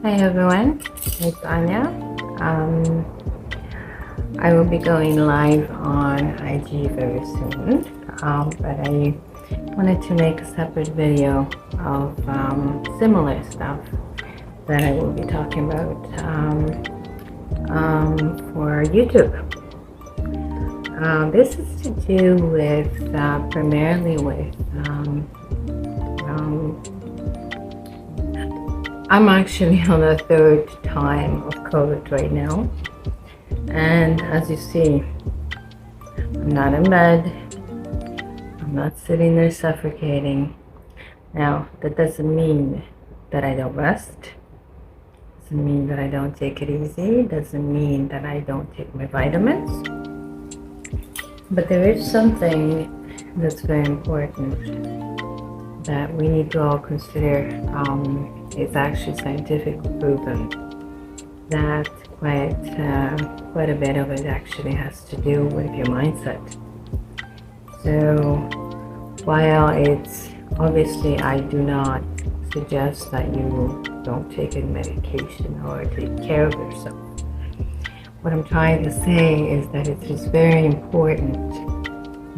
Hi everyone, it's Anya. I will be going live on IG very soon, but I wanted to make a separate video of similar stuff that I will be talking about for YouTube. This is to do with primarily with I'm actually on the third time of COVID right now, and as you see, I'm not in bed, I'm not sitting there suffocating. Now, that doesn't mean that I don't rest, doesn't mean that I don't take it easy, doesn't mean that I don't take my vitamins, but there is something that's very important that we need to all consider. It's actually scientifically proven that quite a bit of it actually has to do with your mindset. So while it's obviously, I do not suggest that you don't take a medication or take care of yourself. What I'm trying to say is that it is very important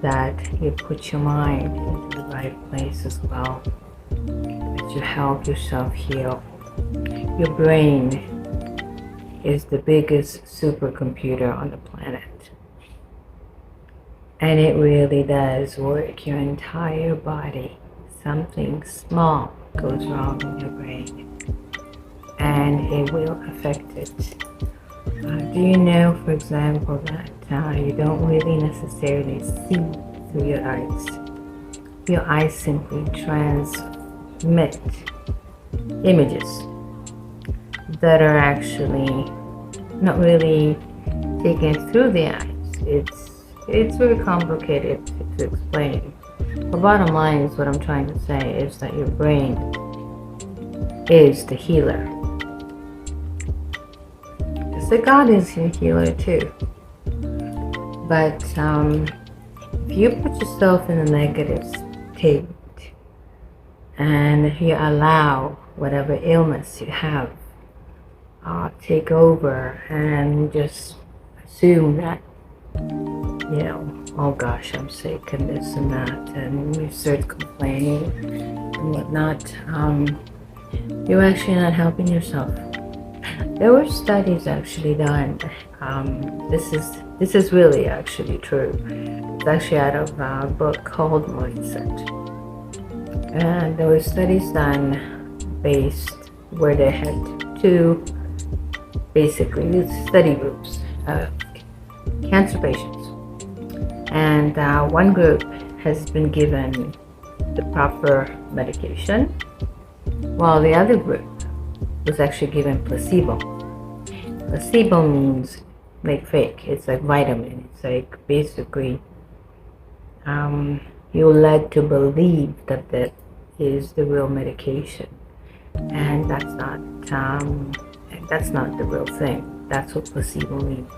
that you put your mind into the right place as well, that you help yourself heal. Your brain is the biggest supercomputer on the planet, and it really does work your entire body. Something small goes wrong in your brain and it will affect it. Do you know, for example, that you don't really necessarily see through your eyes? Your eyes simply transmit images that are actually not really taken through the eyes. It's very complicated to explain. The bottom line is, what I'm trying to say is that your brain is the healer. So God is your healer too. But if you put yourself in a negative state and if you allow whatever illness you have take over and just assume that, you know, oh gosh, I'm sick and this and that, and you start complaining and whatnot, you're actually not helping yourself. There were studies actually done. This is really actually true. It's actually out of a book called Mindset. And there were studies done based where they had two basically study groups of cancer patients. And one group has been given the proper medication, while the other group was actually given placebo. Placebo means like fake. It's like vitamin. It's like basically you're led to believe that that is the real medication, and that's not the real thing. That's what placebo means.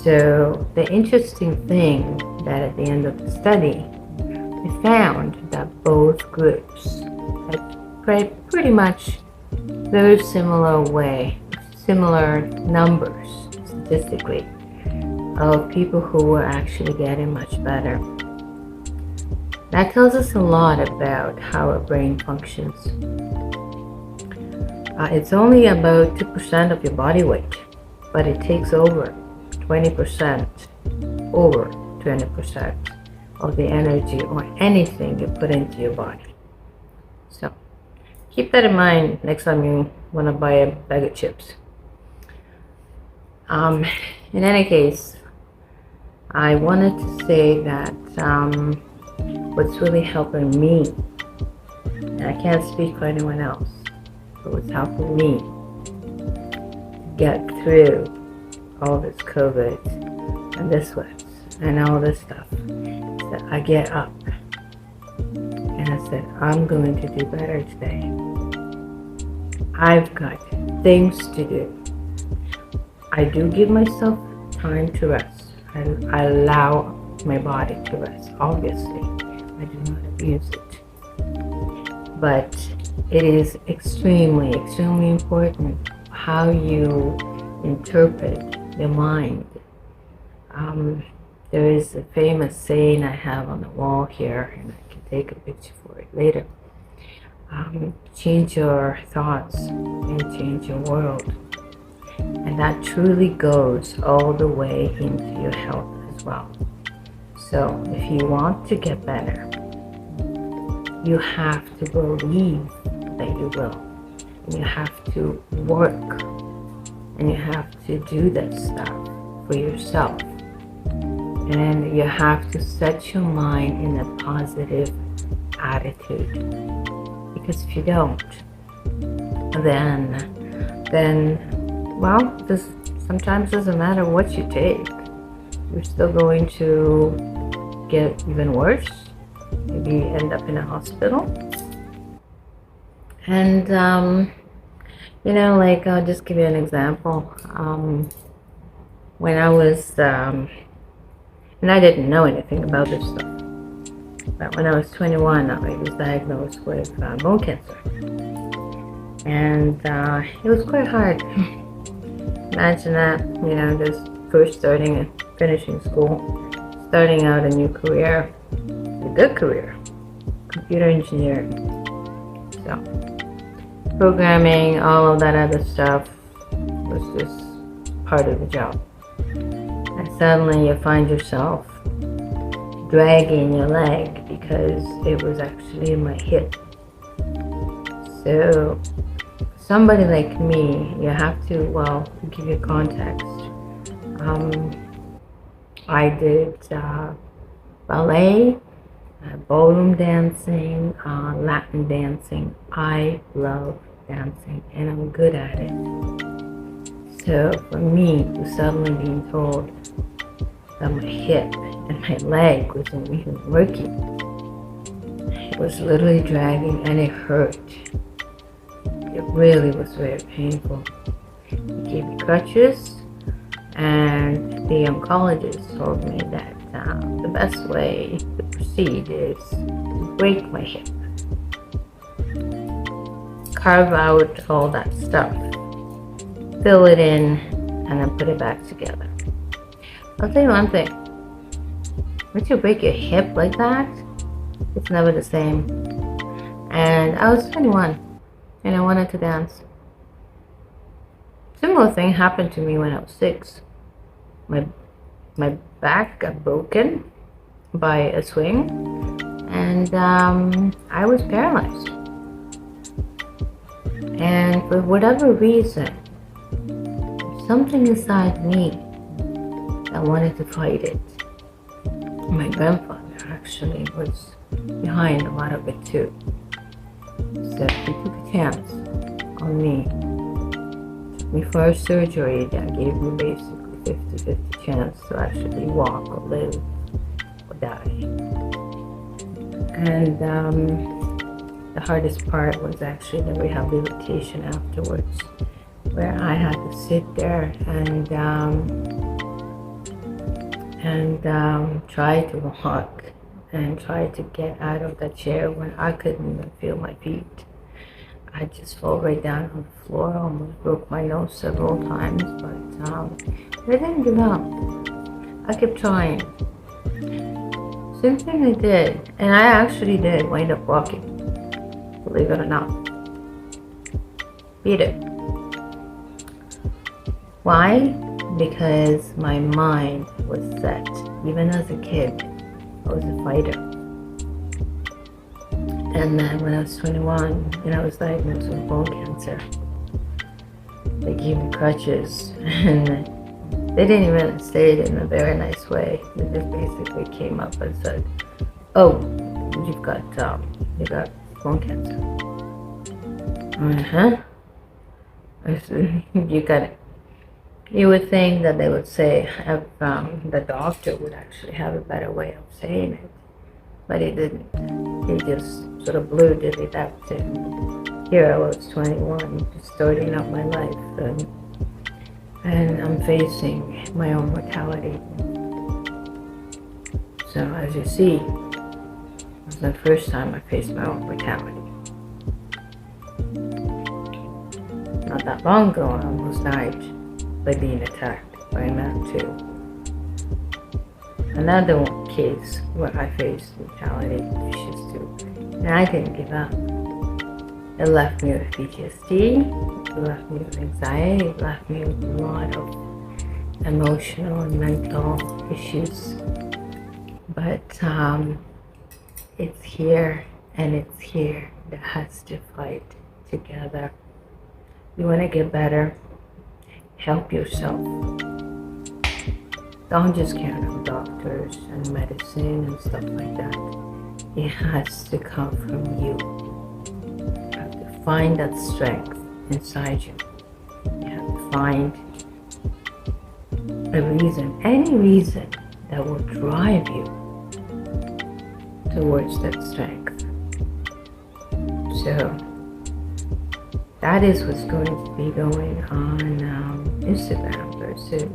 So the interesting thing that at the end of the study, we found that both groups had pretty much very similar numbers statistically of people who were actually getting much better. That tells us a lot about how our brain functions. It's only about 2% of your body weight, but it takes over 20% of the energy or anything you put into your body. So keep that in mind next time you want to buy a bag of chips. In any case, I wanted to say that what's really helping me, and I can't speak for anyone else, but what's helping me get through all this COVID and this sweats and all this stuff is that I get up and I said, I'm going to do better today. I've got things to do. I do give myself time to rest. I allow my body to rest. Obviously, I do not abuse it. But it is extremely, extremely important how you interpret the mind. There is a famous saying I have on the wall here, and I can take a picture for it later. Change your thoughts and change your world. And that truly goes all the way into your health as well. So if you want to get better, you have to believe that you will. And you have to work. And you have to do this stuff for yourself. And you have to set your mind in a positive attitude. Because if you don't, then well, this sometimes doesn't matter what you take. You're still going to get even worse. Maybe end up in a hospital. And like, I'll just give you an example. When I was and I didn't know anything about this stuff, but when I was 21, I was diagnosed with bone cancer. And it was quite hard. Imagine that, just first starting and finishing school, starting out a new career, a good career, computer engineering. So, programming, all of that other stuff was just part of the job. And suddenly you find yourself dragging your leg because it was actually in my hip. So, somebody like me, you have to, to give you context. I did ballet, ballroom dancing, Latin dancing. I love dancing and I'm good at it. So for me to suddenly being told that my hip and my leg wasn't even working, it was literally dragging and it hurt. It really was very painful. He gave me crutches, and the oncologist told me that the best way to proceed is to break my hip, carve out all that stuff, fill it in, and then put it back together. I'll tell you one thing. Once you break your hip like that, it's never the same. And I was 21. And I wanted to dance. Similar thing happened to me when I was 6. My back got broken by a swing, and I was paralyzed. And for whatever reason, something inside me that wanted to fight it. My grandfather actually was behind a lot of it too. So he took a chance on me. Took me for a surgery that gave me basically 50-50 chance to actually walk or live or die. And the hardest part was actually the rehabilitation afterwards, where I had to sit there and try to walk and try to get out of the chair when I couldn't even feel my feet. I just fell right down on the floor, almost broke my nose several times, but I didn't give up. I kept trying. Same thing I did, and I actually did wind up walking, believe it or not. Beat it. Why? Because my mind was set. Even as a kid, I was a fighter. And then when I was 21 and I was diagnosed with bone cancer, they gave me crutches, and they didn't even say it in a very nice way. They just basically came up and said, "Oh, you've got bone cancer." I said, "You got it." You would think that they would say, the doctor would actually have a better way of saying it, but he didn't. He just sort of blurted it out. And here I was, 21, just starting out my life, and I'm facing my own mortality. So as you see, it was the first time I faced my own mortality. not that long ago, I almost died by being attacked by a man too. Another case where I faced brutality issues too, and I didn't give up. It left me with PTSD, it left me with anxiety, it left me with a lot of emotional and mental issues. But it's here, and it's here that has to fight together. You want to get better, help yourself. Don't just count on doctors and medicine and stuff like that. It has to come from you. You have to find that strength inside you. You have to find a reason, any reason that will drive you towards that strength. So that is what's going to be going on Instagram very soon.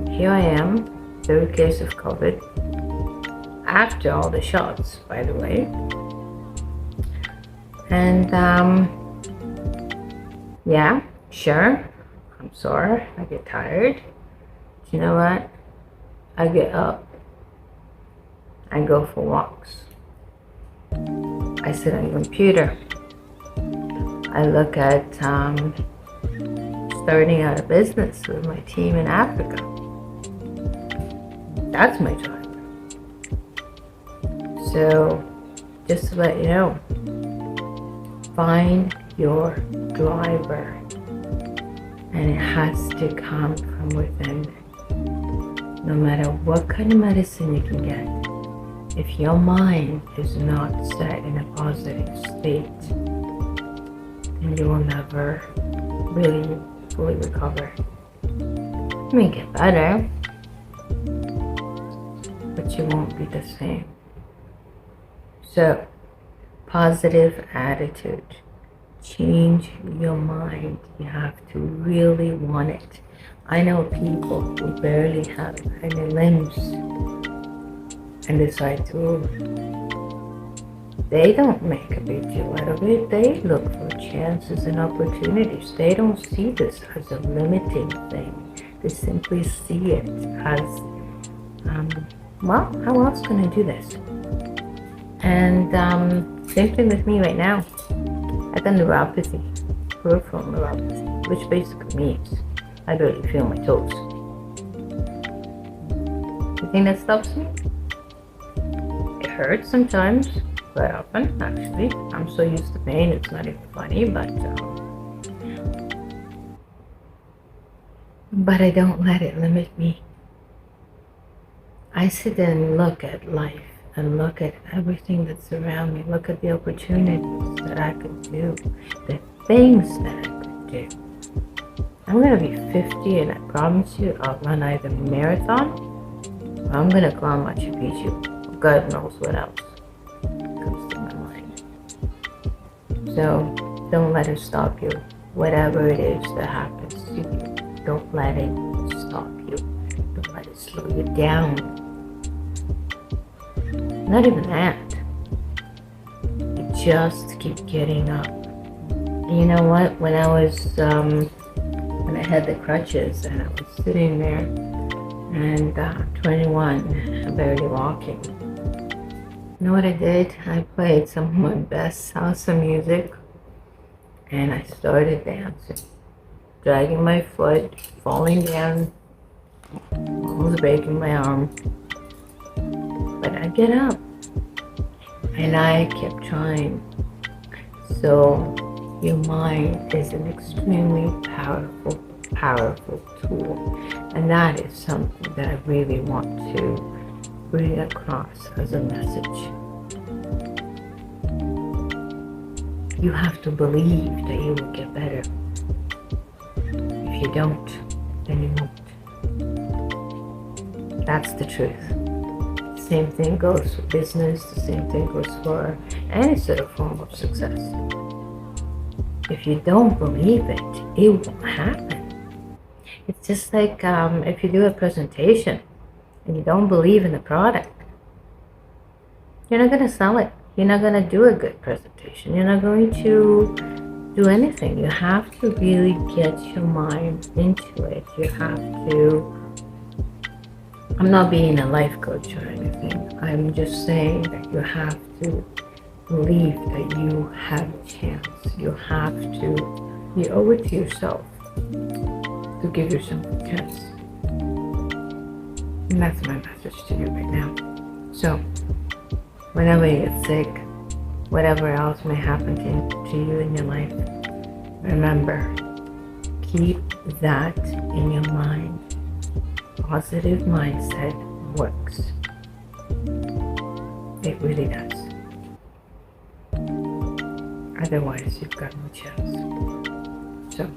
Here I am, third case of COVID, after all the shots, by the way. And yeah, sure, I'm sore, I get tired. But you know what? I get up, I go for walks, I sit on the computer, I look at starting out a business with my team in Africa. That's my driver. So, just to let you know, find your driver, and it has to come from within. No matter what kind of medicine you can get, if your mind is not set in a positive state, then you will never really fully recover. You may get better, but you won't be the same. So, positive attitude. Change your mind. You have to really want it. I know people who barely have any limbs and decide to. They don't make a big deal out of it. They look for chances and opportunities. They don't see this as a limiting thing. They simply see it as, well, how else can I do this? And same thing with me right now. I got neuropathy, peripheral neuropathy, which basically means I barely feel my toes. You think that stops me? It hurts sometimes, quite often actually. I'm so used to pain, it's not even funny, but I don't let it limit me. I sit there and look at life and look at everything that's around me, look at the opportunities that I could do, the things that I could do. I'm gonna be 50 and I promise you I'll run either marathon or I'm gonna climb Machu Picchu. God knows what else comes to my mind. So don't let it stop you. Whatever it is that happens to you, don't let it stop you. Don't let it slow you down. Not even that. You just keep getting up. And you know what? When I had the crutches and I was sitting there and 21, barely walking. You know what I did? I played some of my best salsa music and I started dancing, dragging my foot, falling down, almost breaking my arm. But I get up and I kept trying. So your mind is an extremely powerful tool, and that is something that I really want to bring across as a message. You have to believe that you will get better. If you don't, then you won't. That's the truth. The same thing goes for business, the same thing goes for any sort of form of success. If you don't believe it, it won't happen. It's just like if you do a presentation and you don't believe in the product, you're not going to sell it. You're not going to do a good presentation. You're not going to do anything. You have to really get your mind into it. You have to. I'm not being a life coach or anything. I'm just saying that you have to believe that you have a chance. You have to. You owe it to yourself to give yourself a chance. And that's my message to you right now. So, whenever you get sick, whatever else may happen to you in your life, remember, keep that in your mind. Positive mindset works. It really does. Otherwise, you've got no chance. So,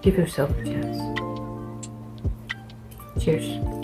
give yourself a chance. Cheers.